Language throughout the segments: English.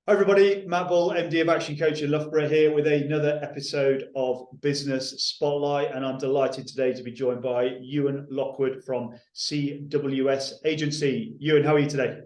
Hi everybody, Matt Bull, MD of Action Coach in Loughborough here with another episode of Business Spotlight, and I'm delighted today to be joined by Euan Lockwood from CWS Agency. Euan, how are you today?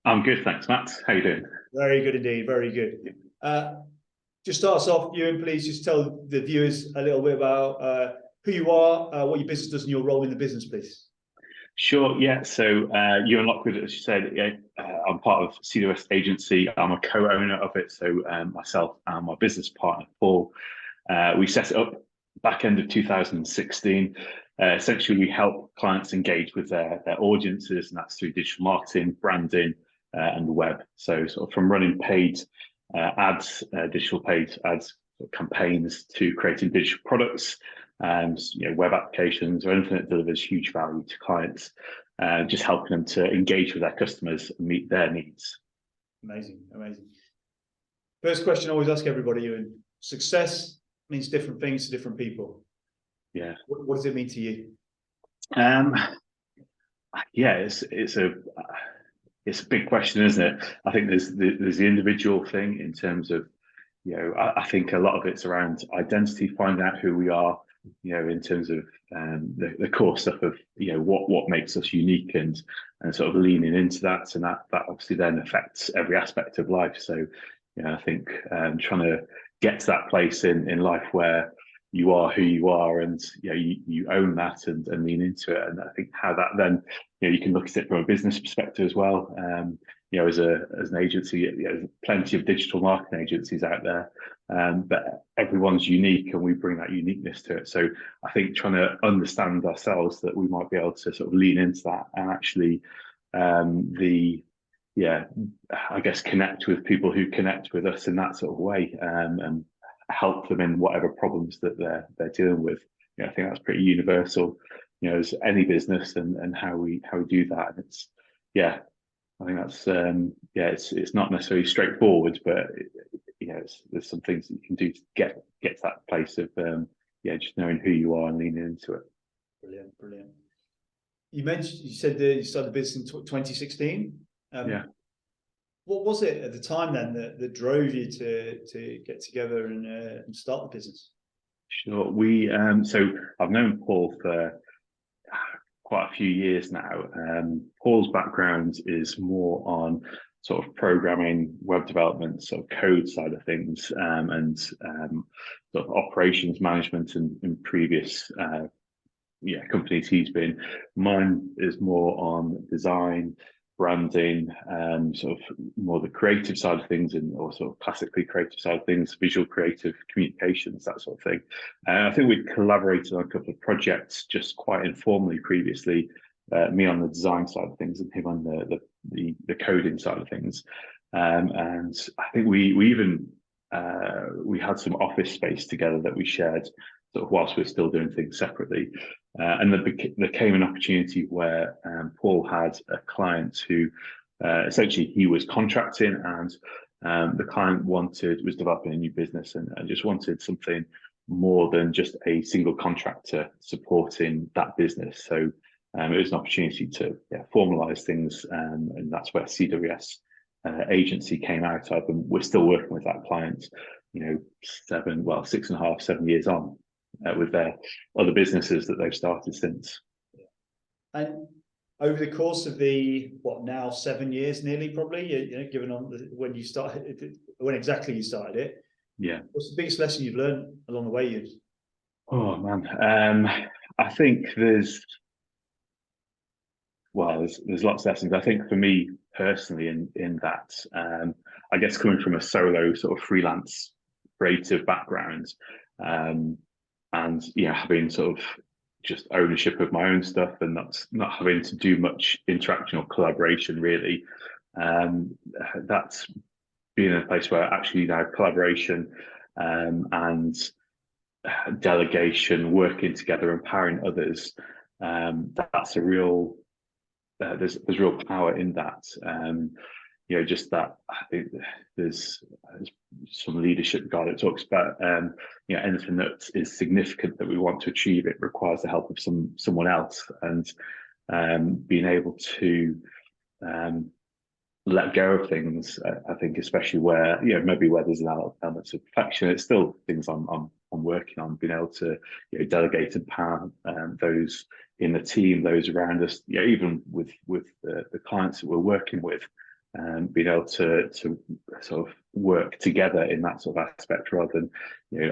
I'm good, thanks, Matt. How you doing? Very good indeed, very good. Just start us off, Euan, please just tell the viewers a little bit about who you are, what your business does and your role in the business, please. Sure, yeah. So Euan Lockwood, as you said, I'm part of CWS Agency. I'm a co-owner of it. So myself and my business partner, Paul, we set it up back end of 2016. Essentially, we help clients engage with their audiences, and that's through digital marketing, branding, and the web. So sort of from running paid ads, digital paid ads campaigns to creating digital products and web applications or anything that delivers huge value to clients, just helping them to engage with their customers and meet their needs. Amazing, amazing. First question I always ask everybody, Euan, success means different things to different people. Yeah. What does it mean to you? Yeah, it's a big question, isn't it? I think there's the individual thing in terms of, I think a lot of it's around identity, finding out who we are, in terms of the core stuff of, what makes us unique and sort of leaning into that. And that obviously then affects every aspect of life. So, I think trying to get to that place in life where you are who you are and, you own that and lean into it. And I think how that then, you can look at it from a business perspective as well. As an agency, there's plenty of digital marketing agencies out there, but everyone's unique and we bring that uniqueness to it. So I think trying to understand ourselves that we might be able to sort of lean into that and actually I guess connect with people who connect with us in that sort of way, and help them in whatever problems that they're dealing with. I think that's pretty universal, as any business and how we do that. And it's I think that's it's not necessarily straightforward, but there's some things that you can do to get to that place of just knowing who you are and leaning into it. Brilliant, brilliant. You said that you started the business in 2016. What was it at the time then that drove you to get together and start the business? Sure. We so I've known Paul for quite a few years now. Paul's background is more on sort of programming, web development, sort of code side of things, and sort of operations management in previous companies he's been. Mine is more on design, branding, sort of more the creative side of things, and or sort of classically creative side of things, visual creative communications, that sort of thing. I think we collaborated on a couple of projects just quite informally previously, me on the design side of things and him on the coding side of things. And I think we even we had some office space together that we shared sort of whilst we're still doing things separately. And there came an opportunity where Paul had a client who essentially he was contracting, and the client was developing a new business and just wanted something more than just a single contractor supporting that business. So it was an opportunity to formalize things, and that's where CWS Agency came out of, and we're still working with that client, 6.5, 7 years on, with their other businesses that they've started since. And over the course of the now 7 years, nearly probably, given on when you started, when exactly you started it. Yeah. What's the biggest lesson you've learned along the way, Euan? Oh man, I think there's lots of lessons. I think for me personally, in that, I guess coming from a solo sort of freelance creative background, and having sort of just ownership of my own stuff and not having to do much interaction or collaboration really, that's being in a place where actually now collaboration and delegation, working together, empowering others, that's a real there's real power in that. Just that I think there's some leadership guy that talks about anything that is significant that we want to achieve, it requires the help of someone else, and being able to let go of things. I think especially where, maybe where there's an element of perfection, it's still things I'm working on, being able to, delegate and empower those in the team, those around us, even with the clients that we're working with, being able to sort of work together in that sort of aspect rather than,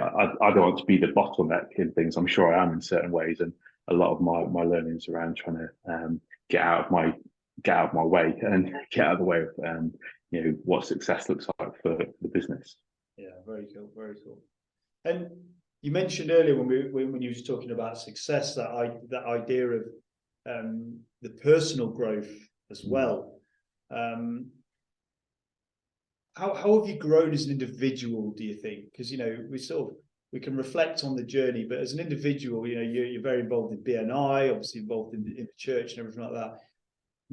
I don't want to be the bottleneck in things. I'm sure I am in certain ways, and a lot of my learnings around trying to get out of my way and get out of the way of what success looks like for the business. Yeah, very cool, very cool. And you mentioned earlier when you were talking about success, that idea of the personal growth as well. How have you grown as an individual, do you think? Because we can reflect on the journey, but as an individual, you're very involved in BNI, obviously involved in the church and everything like that.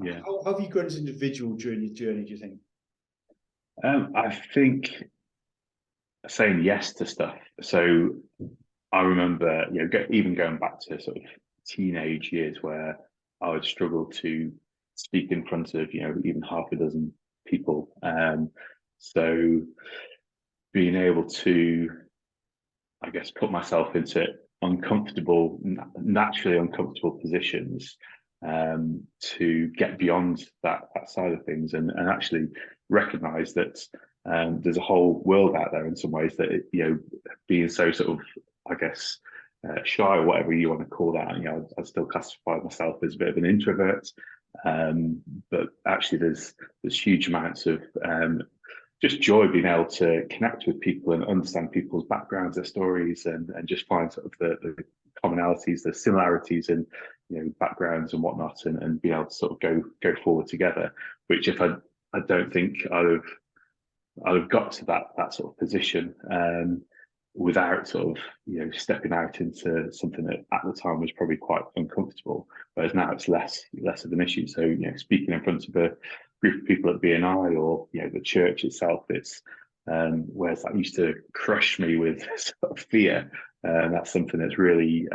Yeah. How have you grown as an individual during your journey, do you think? I think saying yes to stuff. So I remember, even going back to sort of teenage years where I would struggle to speak in front of, even half a dozen people. So being able to, I guess, put myself into naturally uncomfortable positions to get beyond that side of things and actually recognize that there's a whole world out there in some ways that, being so sort of, I guess, shy or whatever you want to call that. I still classify myself as a bit of an introvert, but actually there's huge amounts of just joy being able to connect with people and understand people's backgrounds, their stories, and just find sort of the commonalities, the similarities in backgrounds and whatnot, and be able to sort of go forward together. Which if I don't think I'd have got to that sort of position without sort of stepping out into something that at the time was probably quite uncomfortable, whereas now it's less of an issue. So speaking in front of a group of people at BNI or the church itself, it's whereas that used to crush me with sort of fear, and that's something that's really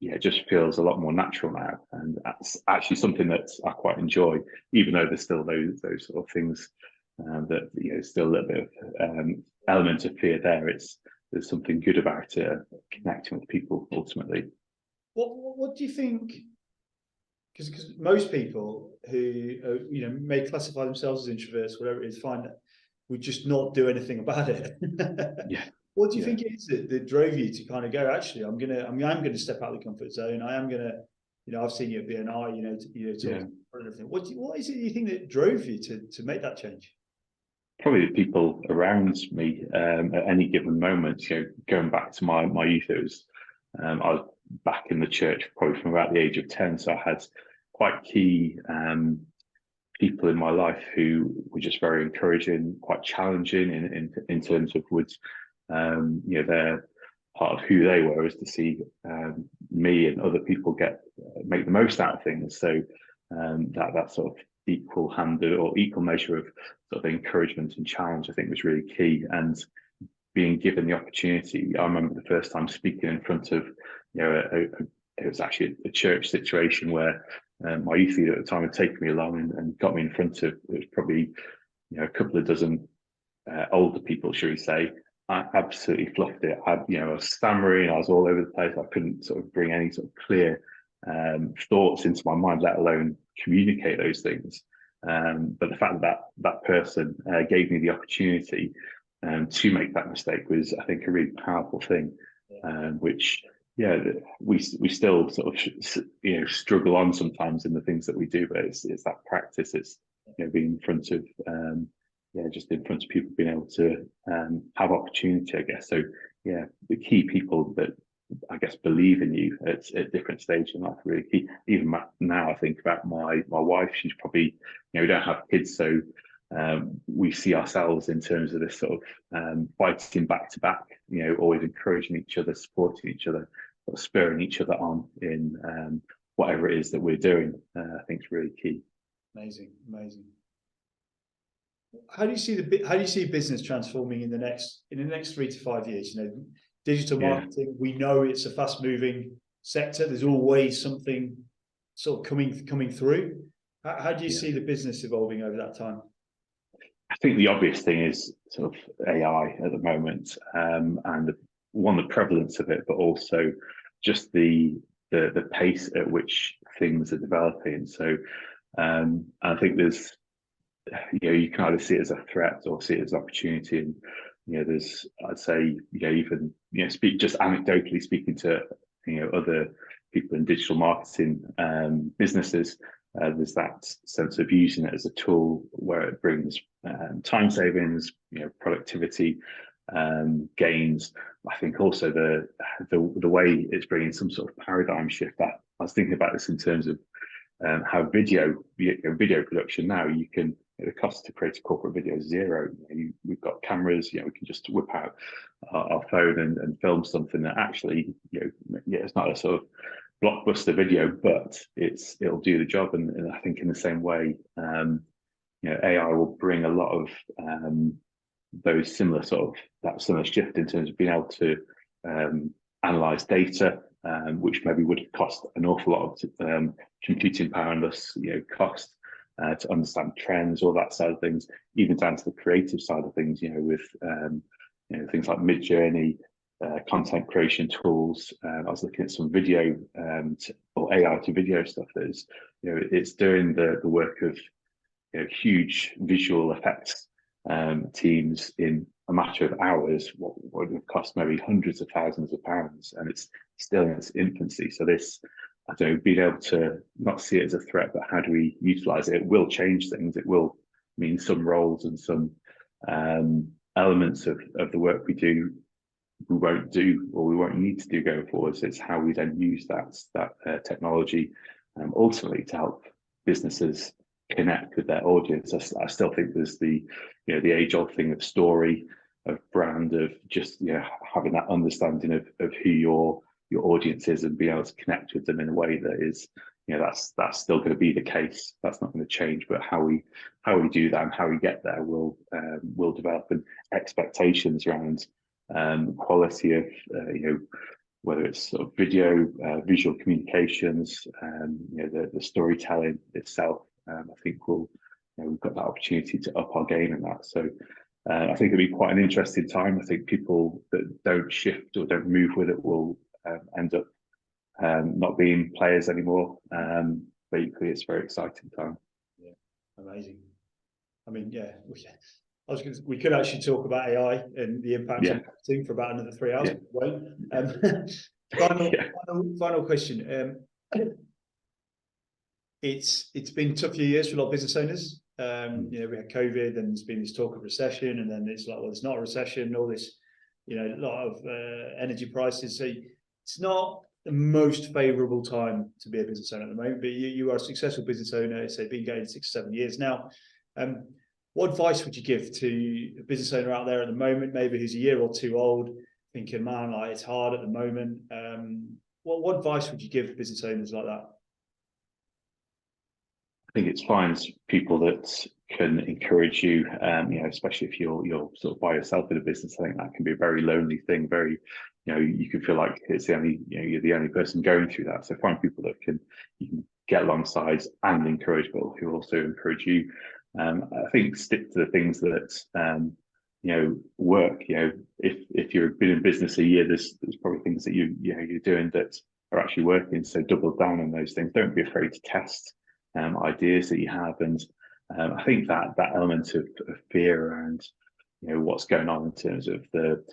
it just feels a lot more natural now, and that's actually something that I quite enjoy, even though there's still those sort of things that still a little bit of element of fear there. There's something good about connecting with people ultimately. What do you think? Because most people who may classify themselves as introverts, whatever it is, find that we just not do anything about it. Yeah. What do you think it is that drove you to kind of go? Actually, I'm gonna step out of the comfort zone. I am gonna, I've seen you at BNI, talk and everything. What is it you think that drove you to make that change? Probably the people around me at any given moment. Going back to my youth, it was I was back in the church probably from about the age of 10, so I had quite key people in my life who were just very encouraging, quite challenging in terms of they're part of who they were, is to see me and other people make the most out of things. So that sort of equal handed or equal measure of sort of encouragement and challenge, I think, was really key. And being given the opportunity, I remember the first time speaking in front of, it was actually a church situation where my youth leader at the time had taken me along and got me in front of, it was probably a couple of dozen older people, shall we say. I absolutely fluffed it. I was stammering, I was all over the place. I couldn't sort of bring any sort of clear thoughts into my mind, let alone communicate those things. But the fact that person gave me the opportunity to make that mistake was, I think, a really powerful thing, which we still sort of struggle on sometimes in the things that we do, but it's that practice. It's being in front of just in front of people, being able to have opportunity, I guess. So the key people that I guess believe in you at different stages in life are really key. Even now, I think about my wife. She's probably we don't have kids, so we see ourselves in terms of this sort of fighting back to back. Always encouraging each other, supporting each other, sort of spurring each other on in whatever it is that we're doing. I think is really key. Amazing. How do you see business transforming in the next 3 to 5 years? Digital marketing, we know it's a fast moving sector. There's always something sort of coming through. How do you see the business evolving over that time? I think the obvious thing is sort of AI at the moment, and the prevalence of it, but also just the pace at which things are developing. So I think there's, you can either see it as a threat or see it as an opportunity. And there's, I'd say, even just anecdotally speaking to other people in digital marketing businesses, there's that sense of using it as a tool where it brings time savings, productivity gains. I think also the way it's bringing some sort of paradigm shift. That I was thinking about this in terms of how video production now, the cost to create a corporate video is zero. We've got cameras, we can just whip out our phone and film something that actually, it's not a sort of blockbuster video, but it'll do the job. And I think in the same way, AI will bring a lot of those similar shift in terms of being able to analyze data, which maybe would have cost an awful lot of computing power and thus cost to understand trends, all that side of things, even down to the creative side of things, with things like Mid-Journey, content creation tools. I was looking at some video or AI to video stuff that is, it's doing the work of huge visual effects teams in a matter of hours, what would have cost maybe hundreds of thousands of pounds, and it's still in its infancy. So this, I don't know, being able to not see it as a threat, but how do we utilize it? It will change things. It will mean some roles and some elements of the work we do we won't do, or we won't need to do going forwards. It's how we then use that technology ultimately to help businesses connect with their audience. I still think there's the age-old thing of story, of brand, of just having that understanding of who your audience is and being able to connect with them in a way that is, that's still going to be the case. That's not going to change. But how we do that and how we get there will develop, and expectations around quality of whether it's sort of video, visual communications, the storytelling itself. I think we've got that opportunity to up our game in that. So I think it'll be quite an interesting time. I think people that don't shift or don't move with it will end up not being players anymore. But equally, it's a very exciting time. Yeah, amazing. I mean, we could actually talk about AI and the impact on marketing for about another 3 hours. Final question. It's been a tough few years for a lot of business owners. We had COVID, and there's been this talk of recession, and then it's like, well, it's not a recession, all this, a lot of energy prices. So it's not the most favorable time to be a business owner at the moment, but you are a successful business owner, so been going 6 or 7 years now. What advice would you give to a business owner out there at the moment, maybe who's a year or two old, thinking, man, like it's hard at the moment? What advice would you give business owners like that? I think it's find people that can encourage you, especially if you're sort of by yourself in a business. I think that can be a very lonely thing. Very, you can feel like it's the only, you're the only person going through that. So find people that you can get alongside and encourage, but who also encourage you. I think stick to the things that work. If you've been in business a year, there's probably things that you're doing that are actually working. So double down on those things. Don't be afraid to test ideas that you have. And I think that element of fear around what's going on in terms of the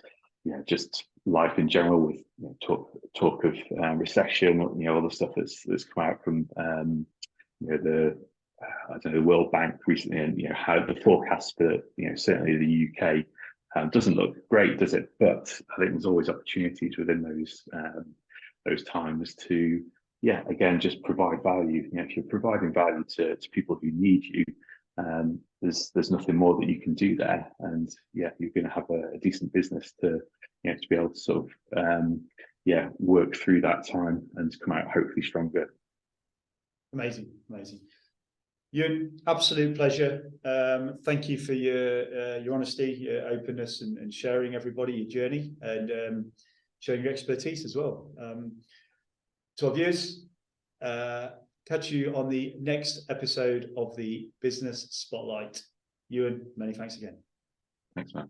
just life in general, with talk of recession, all the stuff that's come out from the World Bank recently, and how the forecast for certainly the UK doesn't look great, does it? But I think there's always opportunities within those times to again just provide value. If you're providing value to people who need you, there's nothing more that you can do there, and you're going to have a decent business to be able to sort of work through that time and come out hopefully stronger. Amazing. Euan, absolute pleasure. Thank you for your honesty, your openness, and sharing everybody your journey, and showing your expertise as well. To our viewers, catch catch you on the next episode of the Business Spotlight. Euan, many thanks again. Thanks, Matt.